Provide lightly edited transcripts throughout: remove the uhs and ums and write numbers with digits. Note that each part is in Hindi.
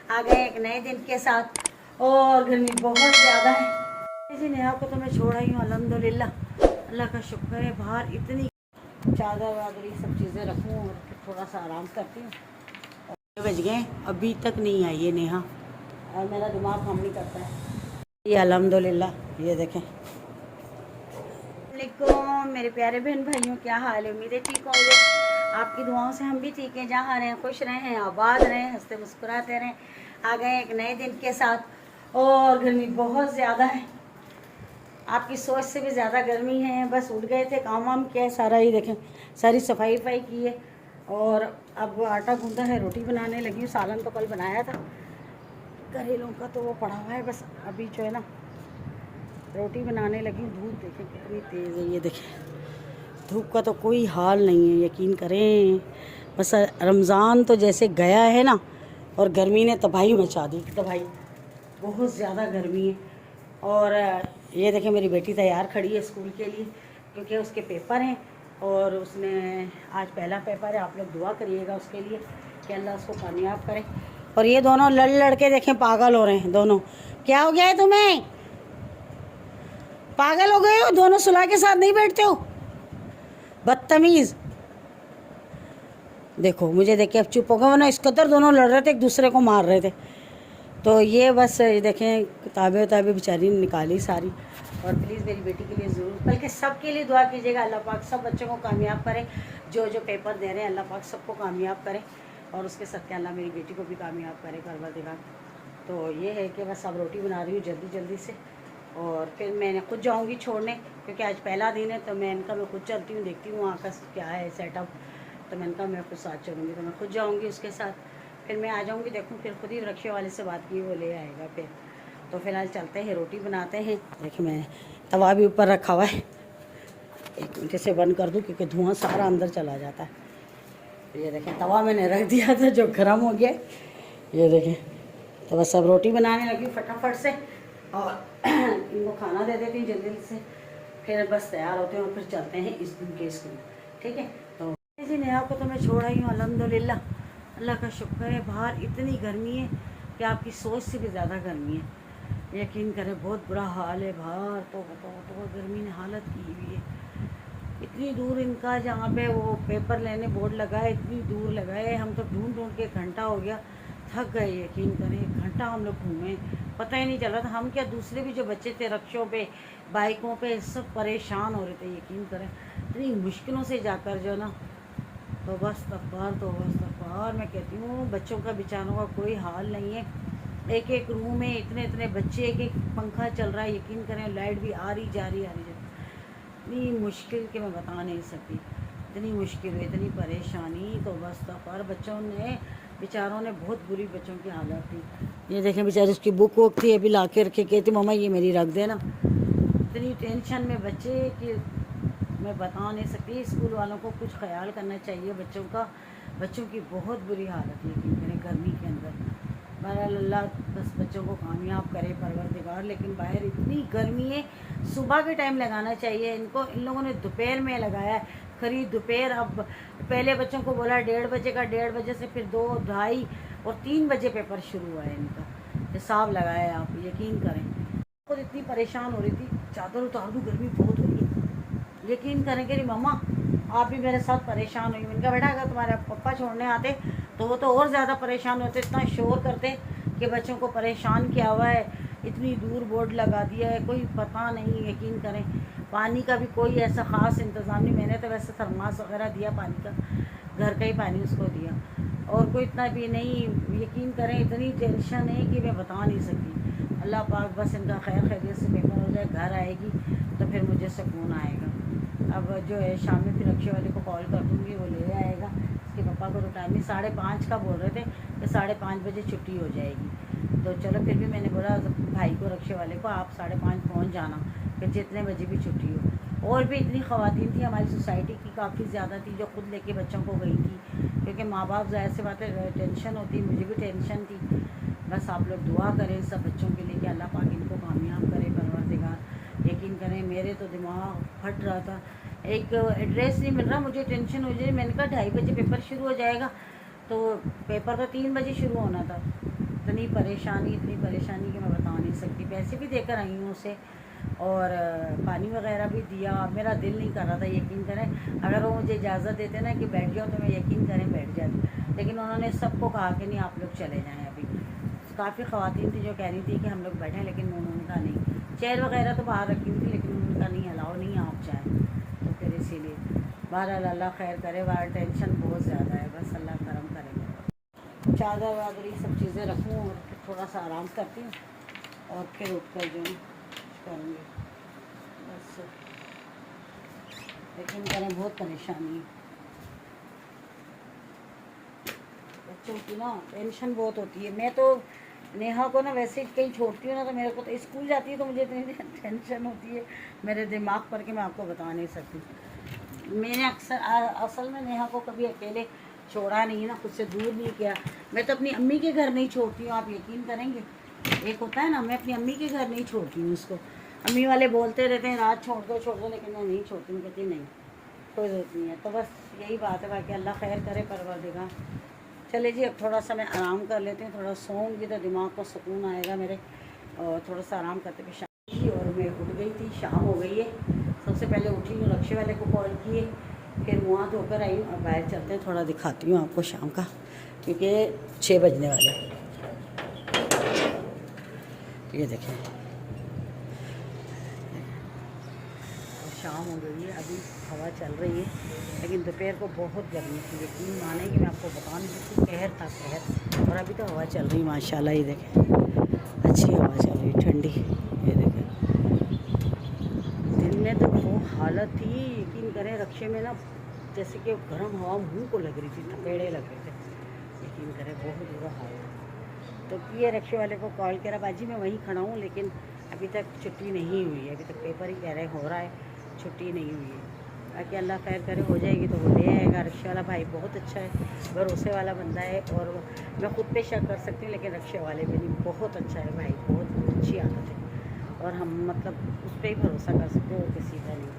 आ गए एक नए दिन के साथ और गर्मी बहुत ज़्यादा है जी। नेहा को तो मैं छोड़ा ही हूँ अल्हम्दुलिल्लाह, अल्लाह का शुक्र है। बाहर इतनी चादर वादर सब चीज़ें रखूँ और फिर थोड़ा सा आराम करती हूँ। 6 बज गए, अभी तक नहीं आई है नेहा और मेरा दिमाग काम नहीं करता है। ये अल्हम्दुलिल्लाह, ये देखें। वालेकुम मेरे प्यारे बहन भाइयों, क्या हाल है? उम्मीद है ठीक होंगे। आपकी दुआओं से हम भी ठीक हैं। जहाँ रहें खुश रहें, आबाद रहें, हंसते मुस्कुराते रहें। आ गए एक नए दिन के साथ और गर्मी बहुत ज़्यादा है, आपकी सोच से भी ज़्यादा गर्मी है। बस उठ गए थे, काम वाम किया है सारा, ही देखें सारी सफाई वफाई की है और अब आटा गूंदा है, रोटी बनाने लगी हूँ। सालन तो कल बनाया था करेलों का, तो वो पड़ा हुआ है। बस अभी जो है ना रोटी बनाने लगी हूँ। धूप देखें कितनी तेज़ है, ये देखें धूप का तो कोई हाल नहीं है, यकीन करें। बस रमज़ान तो जैसे गया है ना, और गर्मी ने तबाही मचा दी, तबाही। बहुत ज़्यादा गर्मी है। और ये देखें मेरी बेटी तैयार खड़ी है स्कूल के लिए, क्योंकि उसके पेपर हैं और उसने आज पहला पेपर है। आप लोग दुआ करिएगा उसके लिए कि अल्लाह उसको कामयाब करे। और ये दोनों लड़ के देखें पागल हो रहे हैं दोनों। क्या हो गया है तुम्हें? पागल हो गए हो दोनों? सुला के साथ नहीं बैठते हो? बदतमीज़। देखो मुझे देख के अब चुप हो गए, वरना इस कदर दोनों लड़ रहे थे, एक दूसरे को मार रहे थे। तो ये बस ये देखें किताबें बेचारी ने निकाली सारी। और प्लीज़ मेरी बेटी के लिए ज़रूर, बल्कि सब के लिए दुआ कीजिएगा। अल्लाह पाक सब बच्चों को कामयाब करे, जो जो पेपर दे रहे हैं अल्लाह पाक सबको कामयाब करे और उसके सदक़े अल्लाह मेरी बेटी को भी कामयाब करे परवरदिगार। तो ये है कि बस अब रोटी बना रही हूँ जल्दी जल्दी से, और फिर मैंने खुद जाऊँगी छोड़ने, क्योंकि आज पहला दिन है। तो मैं इनका मैं खुद चलती हूँ, देखती हूँ वहाँ का क्या है सेटअप। तो मैंने कहा मैं खुद साथ चलूँगी, तो मैं खुद जाऊँगी उसके साथ। फिर मैं आ जाऊँगी, देखूँ फिर खुद ही रिक्शे वाले से बात की, वो ले आएगा फिर। तो फिलहाल चलते हैं, रोटी बनाते हैं। देखिए मैंने तवा भी ऊपर रखा हुआ है, एक मिनट से बंद कर दूँ क्योंकि धुआं सारा अंदर चला जाता है। तो ये देखें तवा मैंने रख दिया था जो गर्म हो गया, ये देखें। तो बस अब रोटी बनाने लगी फटाफट से और इनको खाना दे देती हूँ जल्दी से, फिर बस तैयार होते हैं और फिर चलते हैं इस दिन के स्कूल। ठीक है। तो जी नेहा को तो मैं छोड़ा ही हूँ अल्हम्दुलिल्लाह, अल्लाह का शुक्र है। बाहर इतनी गर्मी है कि आपकी सोच से भी ज़्यादा गर्मी है, यकीन करें बहुत बुरा हाल है बाहर। तो गर्मी ने हालत की हुई है। इतनी दूर इनका जहाँ पे वो पेपर लेने बोर्ड लगा है, इतनी दूर लगा है। हम तो ढूंढ के एक घंटा हो गया, थक गए, यकीन करें। एक घंटा हम लोग घूमे, पता ही नहीं चला था। हम क्या, दूसरे भी जो बच्चे थे रिक्शों पे बाइकों पे सब परेशान हो रहे थे, यकीन करें। इतनी मुश्किलों से जाकर जो ना, तो बस तकबार मैं कहती हूँ बच्चों का बेचारों का कोई हाल नहीं है। एक एक रूम में इतने बच्चे, एक एक पंखा चल रहा है, यकीन करें। लाइट भी आ रही जा रही इतनी मुश्किल कि मैं बता नहीं सकती। इतनी मुश्किल हुई, इतनी परेशानी। तो बस तकबार बच्चों ने बेचारों ने बहुत बुरी बच्चों की हालत थी। ये देखें बेचारे, उसकी बुक वुक थी अभी ला के रखे, कहती मम्मा ये मेरी रख देना। इतनी टेंशन में बच्चे कि मैं बता नहीं सकती। स्कूल वालों को कुछ ख्याल करना चाहिए बच्चों का। बच्चों की बहुत बुरी हालत है, यकीन करें, गर्मी के अंदर। बहरहाल अल्लाह बस बच्चों को कामयाब करे परवरदिगार। लेकिन बाहर इतनी गर्मी है, सुबह के टाइम लगाना चाहिए इनको। इन लोगों ने दोपहर में लगाया है, करीब दोपहर। अब पहले बच्चों को बोला 1:30 बजे का, 1:30 बजे से फिर 2, 2:30 और 3 बजे पेपर शुरू हुआ है इनका। हिसाब लगाया आप, यकीन करें। खुद इतनी परेशान हो रही थी, चादर उतार दूँ, गर्मी बहुत हो रही है। यकीन करें कि मम्मा आप भी मेरे साथ परेशान हुई। मैंने कहा बेटा अगर तुम्हारे पापा छोड़ने आते तो वो तो और ज़्यादा परेशान होते, इतना शोर करते कि बच्चों को परेशान किया हुआ है। इतनी दूर बोर्ड लगा दिया है, कोई पता नहीं, यकीन करें। पानी का भी कोई ऐसा ख़ास इंतज़ाम नहीं। मैंने तो वैसे थर्मास वगैरह दिया पानी का, घर का ही पानी उसको दिया, और कोई इतना भी नहीं। यकीन करें इतनी टेंशन है कि मैं बता नहीं सकती। अल्लाह पाक बस इनका खैर खैरियत से पेपर हो जाए, घर आएगी तो फिर मुझे सुकून आएगा। अब जो है शाम में फिर रिक्शे वाले को कॉल कर दूँगी, वो ले आएगा। इसके पापा को तो टाइम नहीं, 5:30 का बोल रहे थे कि 5:30 बजे छुट्टी हो जाएगी। तो चलो फिर भी मैंने बोला भाई को, रिक्शे वाले को, आप 5:30 पहुँच जाना, फिर जितने बजे भी छुट्टी हो। और भी इतनी ख़वातीन थी हमारी सोसाइटी की, काफ़ी ज़्यादा थी, जो खुद लेके बच्चों को गई थी, क्योंकि माँ बाप ज़ाहिर सी बात है टेंशन होती, मुझे भी टेंशन थी। बस आप लोग दुआ करें सब बच्चों के लिए कि अल्लाह पाक इनको कामयाब करे परवरदिगार। यकीन करें मेरे तो दिमाग फट रहा था, एक एड्रेस नहीं मिल रहा, मुझे टेंशन हो जाए। मैंने कहा 2:30 बजे पेपर शुरू हो जाएगा, तो पेपर तो 3 बजे शुरू होना था। इतनी परेशानी कि मैं बता नहीं सकती। पैसे भी देकर आई हूँ उसे और पानी वगैरह भी दिया। मेरा दिल नहीं कर रहा था, यकीन करें। अगर वो मुझे इजाज़त देते ना कि बैठ जाओ तो मैं यकीन करें बैठ जाती, लेकिन उन्होंने सबको कहा कि नहीं आप लोग चले जाएँ। अभी काफ़ी ख़वातीन थी जो कह रही थी कि हम लोग बैठें, लेकिन उन्होंने कहा नहीं। चेयर वगैरह तो बाहर रखी हुई थी, लेकिन उन्होंने कहा नहीं अलाउ नहीं आप जाएँ। तो फिर इसीलिए बहरहाल अल्लाह खैर करे। बाहर टेंशन बहुत ज़्यादा है, बस अल्लाह करम करेगा। चादर वादर ये सब चीज़ें रखूँ और फिर थोड़ा सा आराम करती हूँ और फिर उठ कर जो करूँगी बस। लेकिन करें बहुत परेशानी है बच्चों की ना, टेंशन बहुत होती है। मैं तो नेहा को ना वैसे कहीं छोड़ती हूँ ना तो मेरे को तो स्कूल जाती है तो मुझे इतनी टेंशन होती है मेरे दिमाग पर कि मैं आपको बता नहीं सकती। मैंने असल में नेहा को कभी अकेले छोड़ा नहीं ना, खुद से दूर नहीं किया। मैं तो अपनी अम्मी के घर नहीं छोड़ती हूँ, आप यकीन करेंगे। एक होता है ना, मैं अपनी अम्मी के घर नहीं छोड़ती हूँ उसको। अम्मी वाले बोलते रहते हैं रात छोड़ दो, लेकिन मैं नहीं छोड़ती हूँ, कहती नहीं कोई ज़रूरत नहीं है। तो बस यही बात है, बाकी अल्लाह खैर करे परवरदिगार। चले जी अब थोड़ा सा मैं आराम कर लेती हूँ, थोड़ा सोऊंगी तो दिमाग को सुकून आएगा मेरे। और थोड़ा सा आराम करते हुए शाम की और मैं उठ गई थी, शाम हो गई है। सबसे पहले उठी हूँ, रक्शे वाले को कॉल किए, फिर मुँह धोकर आई हूँ। अब बाहर चलते हैं, थोड़ा दिखाती हूँ आपको शाम का, क्योंकि 6 बजने वाले हैं। ये देखें शाम हो गई है, अभी हवा चल रही है, लेकिन दोपहर को बहुत गर्मी थी। यकीन माने कि मैं आपको बता नहीं सकती, कहर था कहर। और अभी तो हवा चल रही माशाल्लाह, ये देखें अच्छी हवा चल रही ठंडी। ये देखें दिन में तो वो हालत थी, यकीन करें रक्शे में ना जैसे कि गर्म हवा मुँह को लग रही थी, थपेड़े लग रहे थे। यकीन करें बहुत बुरा हाल है। तो ये रक्शे वाले को कॉल करा, बाजी मैं वहीं खड़ा हूँ, लेकिन अभी तक छुट्टी नहीं हुई है। अभी तक पेपर ही कह रहे हो रहा है, छुट्टी नहीं हुई है। बाकी अल्लाह खैर करे, हो जाएगी तो वो ले आएगा। रक्शे वाला भाई बहुत अच्छा है, भरोसे वाला बंदा है। और मैं खुद पे शक कर सकती हूँ, लेकिन रक्शे वाले भी नहीं, बहुत अच्छा है भाई, बहुत अच्छी आदत है। और हम मतलब उस पर ही भरोसा कर सकते हो, किसी का नहीं।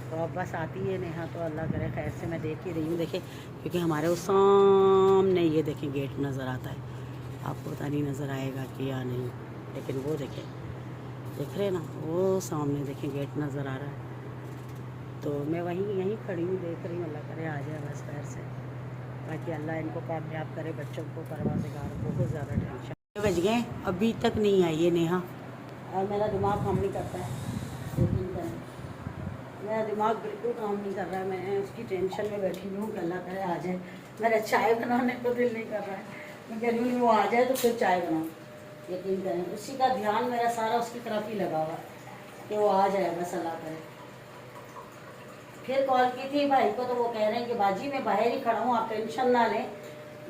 तो अब बस आती है नेहा, तो अल्लाह करे खैर से। मैं देख ही रही हूँ, देखें, क्योंकि हमारे उस सामने ये देखें गेट नज़र आता है। आपको पता नहीं नज़र आएगा कि या नहीं, लेकिन वो देखें, देख रहे हैं ना, वो सामने देखें गेट नज़र आ रहा है। तो मैं यहीं खड़ी हूँ, देख रही हूँ। अल्लाह करे आ जाए बस खैर से। बाकी अल्लाह इनको कामयाब करे, बच्चों को परवरदिगार। बहुत ज़्यादा टेंशन। बज गए, अभी तक नहीं आई है नेहा, और मेरा दिमाग काम नहीं करता है। लेकिन मेरा दिमाग बिल्कुल काम नहीं कर रहा है। मैं उसकी टेंशन में बैठी हुई हूँ कि अल्लाह करे आ जाए। मेरा चाय बनाने को दिल नहीं कर रहा है, मैं कह रही हूँ वो आ जाए तो फिर चाय बनाऊँ। यकीन करें उसी का ध्यान मेरा सारा उसकी तरफ ही लगा हुआ कि वो आ जाए, बस अल्लाह करे। फिर कॉल की थी भाई को, तो वो कह रहे हैं कि बाजी मैं बाहर ही खड़ा हूँ, आप टेंशन ना लें,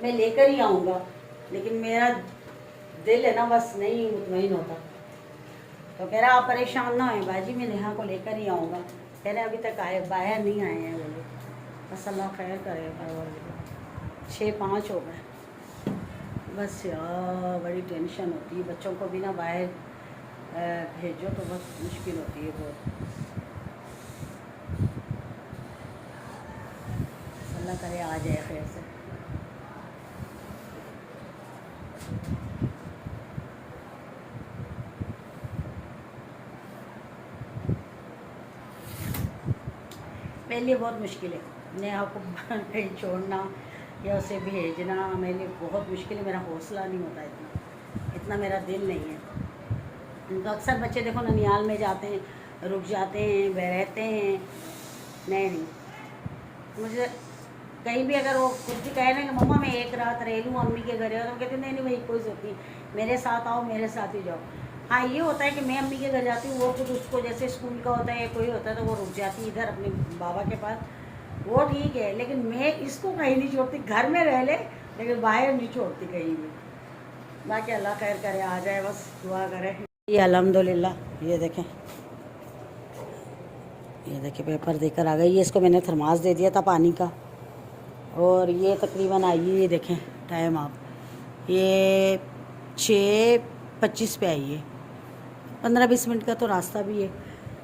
मैं लेकर ही आऊँगा। लेकिन मेरा दिल है ना बस नहीं मुतमईन होता। तो कह रहा आप परेशान ना हों बाजी, मैं नेहा को लेकर ही आऊँगा। कह रहे अभी तक आए बाहर नहीं आए हैं वो लोग, बस अल्लाह खैर करे। 6-5 हो गए बस यार, बड़ी टेंशन होती है। बच्चों को भी ना बाहर भेजो तो बस मुश्किल होती है बहुत। अल्लाह करे आ जाए खैर से। मेरे लिए बहुत मुश्किल है नेहा को कहीं छोड़ना या उसे भेजना, मेरे लिए बहुत मुश्किल है। मेरा हौसला नहीं होता इतना मेरा दिल नहीं है। तो अक्सर बच्चे देखो ननियाल में जाते हैं, रुक जाते हैं, रहते हैं। नहीं, मुझे कहीं भी अगर वो कुछ भी कहे ना कि मम्मा मैं एक रात रह लूँ अम्मी के घर, तो कहते नहीं भाई कोई ज़रूरत नहीं, मेरे साथ आओ, मेरे साथ ही जाओ। हाँ ये होता है कि मैं अम्मी के घर जाती हूँ, वो कुछ उसको जैसे स्कूल का होता है या कोई होता है तो वो रुक जाती है इधर अपने बाबा के पास, वो ठीक है। लेकिन मैं इसको कहीं नहीं छोड़ती, घर में रह ले लेकिन बाहर नहीं छोड़ती कहीं भी। बाकी अल्लाह खैर करे आ जाए, बस दुआ करें। ये अल्हम्दुलिल्लाह ये देखें पेपर देकर आ गई। ये इसको मैंने थर्मास दे दिया था पानी का, और ये तकरीबन आई है, ये देखें टाइम आप, ये 6:25 पे आई है। 15-20 मिनट का तो रास्ता भी है।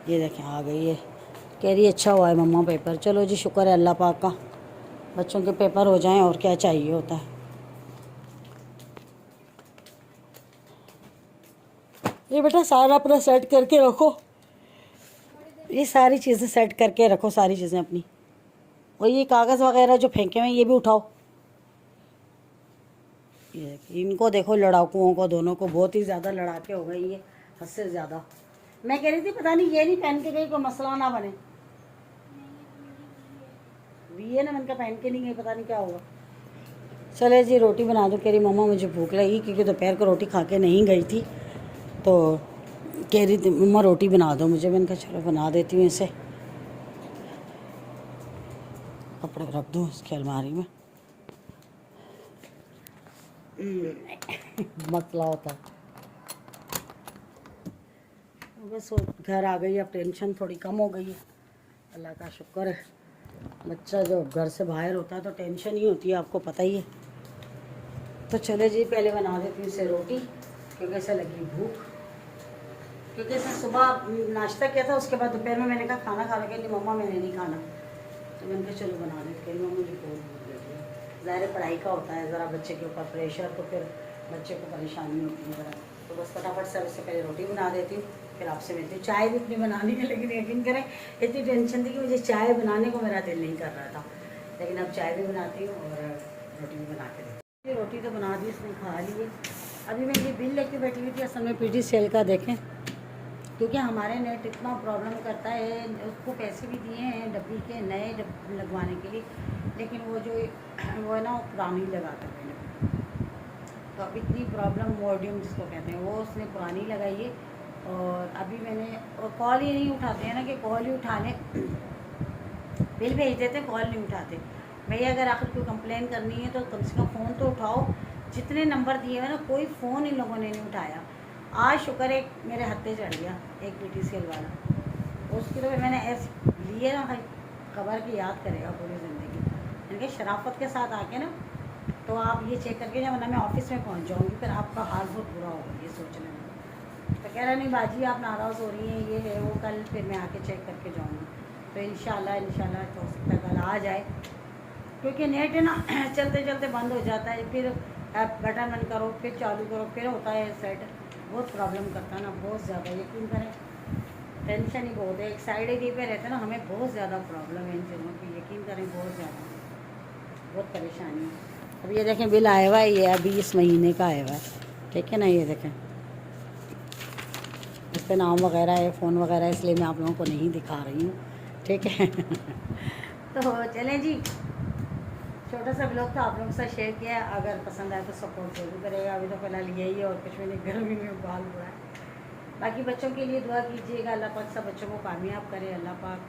ये देखें आ गई है, कह रही अच्छा हुआ है मम्मा पेपर। चलो जी शुक्र है अल्लाह पाक का, बच्चों के पेपर हो जाएं और क्या चाहिए होता है। ये बेटा सारा अपना सेट करके रखो, ये सारी चीज़ें सेट करके रखो, सारी चीज़ें अपनी। और ये कागज़ वगैरह जो फेंके हुए हैं ये भी उठाओ। ये इनको देखो, लड़ाकुओं को दोनों को बहुत ही ज़्यादा लड़ाके हो गई है, हद से ज़्यादा। मैं कह रही थी पता नहीं ये नहीं पहन के गई, कोई मसला ना बने। भी है ना, मैंने कहा पहन के नहीं गई, पता नहीं क्या होगा। चले जी रोटी बना दो। कह रही मम्मा मुझे भूख लगी, क्योंकि दोपहर को रोटी खा के नहीं गई थी, तो कह रही थी मम्मा रोटी बना दो मुझे। मैंने कहा चलो बना देती हूँ। इसे कपड़े रख दूँ इसकी अलमारी में, मसला होता। बस घर आ गई, अब टेंशन थोड़ी कम हो गई है, अल्लाह का शुक्र है। बच्चा जो घर से बाहर होता है तो टेंशन ही होती है, आपको पता ही है। तो चले जी पहले बना देती हूँ इसे रोटी, क्योंकि ऐसे लगी भूख, क्योंकि ऐसे सुबह नाश्ता किया था, उसके बाद दोपहर में मैंने कहा खाना खा लगे, नहीं मम्मा मैंने नहीं खाना, तो मैंने कहा चलो बना देती हूँ। मम्मा मुझे बहुत भूख लगी है। ज़ाहिर पढ़ाई का होता है ज़रा बच्चे के ऊपर प्रेशर, तो फिर बच्चे को परेशानी होती है ज़रा, तो बस फटाफट से उससे पहले रोटी बना देती हूँ, फिर आपसे मिलती हूँ। चाय भी अपनी बनानी है, लेकिन यकीन करें इतनी टेंशन थी कि मुझे चाय बनाने को मेरा दिल नहीं कर रहा था, लेकिन अब चाय भी बनाती हूँ और रोटी भी बना के देती हूँ। रोटी तो बना दी, उसने खा ली है। अभी मैं ये बिल लेके बैठी हुई थी, असल में PTCL का देखें, क्योंकि हमारे नेट इतना प्रॉब्लम करता है। उसको पैसे भी दिए हैं डब्बी के नए लगवाने के लिए, लेकिन वो जो वो है ना पुरानी लगा कर मैंने, तो अब इतनी प्रॉब्लम मॉड्यूम जिसको कहते हैं वो उसने पुरानी लगाई है। और अभी मैंने कॉल ही नहीं उठाते हैं ना, कि कॉल ही उठा लें, बिल भेज देते कॉल नहीं उठाते। भैया अगर आखिर कोई कंप्लेन करनी है तो कम से कम फ़ोन तो उठाओ। जितने नंबर दिए हुए ना कोई फ़ोन इन लोगों ने नहीं उठाया। आज शुक्र एक मेरे हत्थे चढ़ गया, एक PTCL वाला, उसकी तो मैंने ऐसे लिए ना भाई, खबर की याद करेगा पूरी ज़िंदगी। इनके शराफत के साथ आके ना, तो आप ये चेक करके जब मैं ऑफिस में पहुंच जाऊंगी, फिर आपका हाल बहुत बुरा होगा ये सोचने में। तो कह रहा नहीं बाजी आप नाराज़ हो रही हैं, ये है वो, कल फिर मैं आके चेक करके जाऊंगी। तो इंशाल्लाह हो सकता है कल आ जाए, क्योंकि नेट है ना चलते चलते बंद हो जाता है, फिर बटन बंद करो, फिर चालू करो, फिर होता है सेट। बहुत प्रॉब्लम करता है ना, बहुत ज़्यादा, यकीन करें टेंशन ही बहुत है। एक साइड एरिया पे रहते हैं ना, हमें बहुत ज़्यादा प्रॉब्लम है इन चीज़ों की, यकीन करें बहुत ज़्यादा, बहुत परेशानी है। अब ये देखें बिल आया हुआ है, ये अभी इस महीने का आया हुआ है, ठीक है ना। ये देखें इस पर नाम वगैरह है, फ़ोन वगैरह, इसलिए मैं आप लोगों को नहीं दिखा रही हूँ, ठीक है। तो चलें जी, छोटा सा ब्लॉग था आप लोगों के साथ शेयर किया है। अगर पसंद आए तो सपोर्ट जरूर करेगा। अभी तो फिलहाल यही है, और कुछ भी नहीं, गर्मी में बाल हुआ है। बाकी बच्चों के लिए दुआ कीजिएगा, अल्लाह पाक सब बच्चों को कामयाब करे। अल्लाह पाक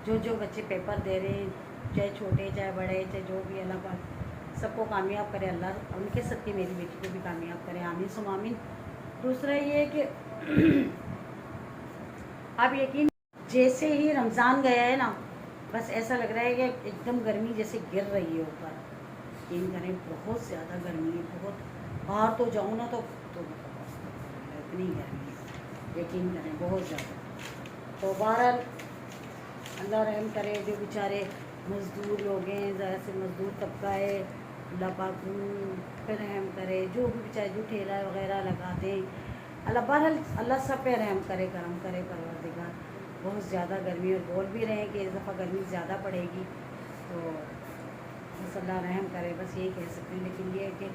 जो बच्चे पेपर दे रहे हैं, चाहे छोटे चाहे बड़े चाहे जो भी, अल्लाह पाक सबको कामयाब करे। अल्लाह उनके सबके मेरी बेटी को भी कामयाब करे, आमीन सुम आमीन। दूसरा ये है कि आप यकीन, जैसे ही रमज़ान गया है ना, बस ऐसा लग रहा है कि एकदम गर्मी जैसे गिर रही है ऊपर। यकीन करें बहुत ज़्यादा गर्मी है, बहुत। बाहर तो जाऊँ ना तो इतनी गर्मी है, यकीन करें बहुत ज़्यादा। तो बहरहाल अल्लाह रहम करे, जो बेचारे मज़दूर लोग हैं, ज़रा से मज़दूर तबका है, अल्लाह पाक पे रहम करे। जो भी बेचारे जो ठेला वगैरह लगाते हैं, अल्लाह बहरहाल अल्लाह सब पे रहम करे, करम करे परवरदिगार। बहुत ज़्यादा गर्मी, और बोल भी रहे हैं कि इस दफ़ा गर्मी ज़्यादा पड़ेगी, तो बस अल्लाह रहम करे, बस यही कह सकते हैं। लेकिन ये है कि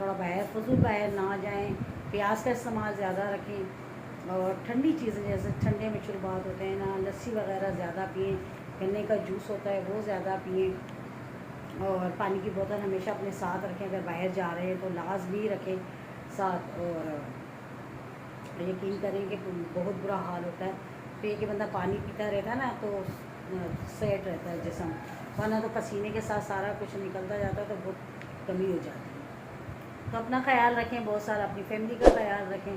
थोड़ा बाहर फजूल बाहर ना जाएं, प्याज का इस्तेमाल ज़्यादा रखें, और ठंडी चीज़ें जैसे ठंडे मशरूबात होते हैं ना, लस्सी वगैरह ज़्यादा पिएँ, गन्ने का जूस होता है वो ज़्यादा पिएँ, और पानी की बोतल हमेशा अपने साथ रखें। अगर बाहर जा रहे हैं तो लाजमी रखें साथ। और यकीन करें कि बहुत बुरा हाल होता है, तो ये कि बंदा पानी पीता रहता है ना, तो सेट रहता है जिस्म, वरना तो पसीने के साथ सारा कुछ निकलता जाता है, तो बहुत कमी हो जाती है। तो अपना ख्याल रखें, बहुत सारा अपनी फैमिली का ख्याल रखें,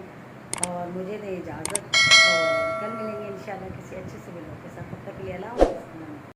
और मुझे दें इजाज़त, और कल मिलेंगे इंशाल्लाह किसी अच्छे से वीडियो के साथ। तब तक के लिए अल्लाह हाफ़िज़।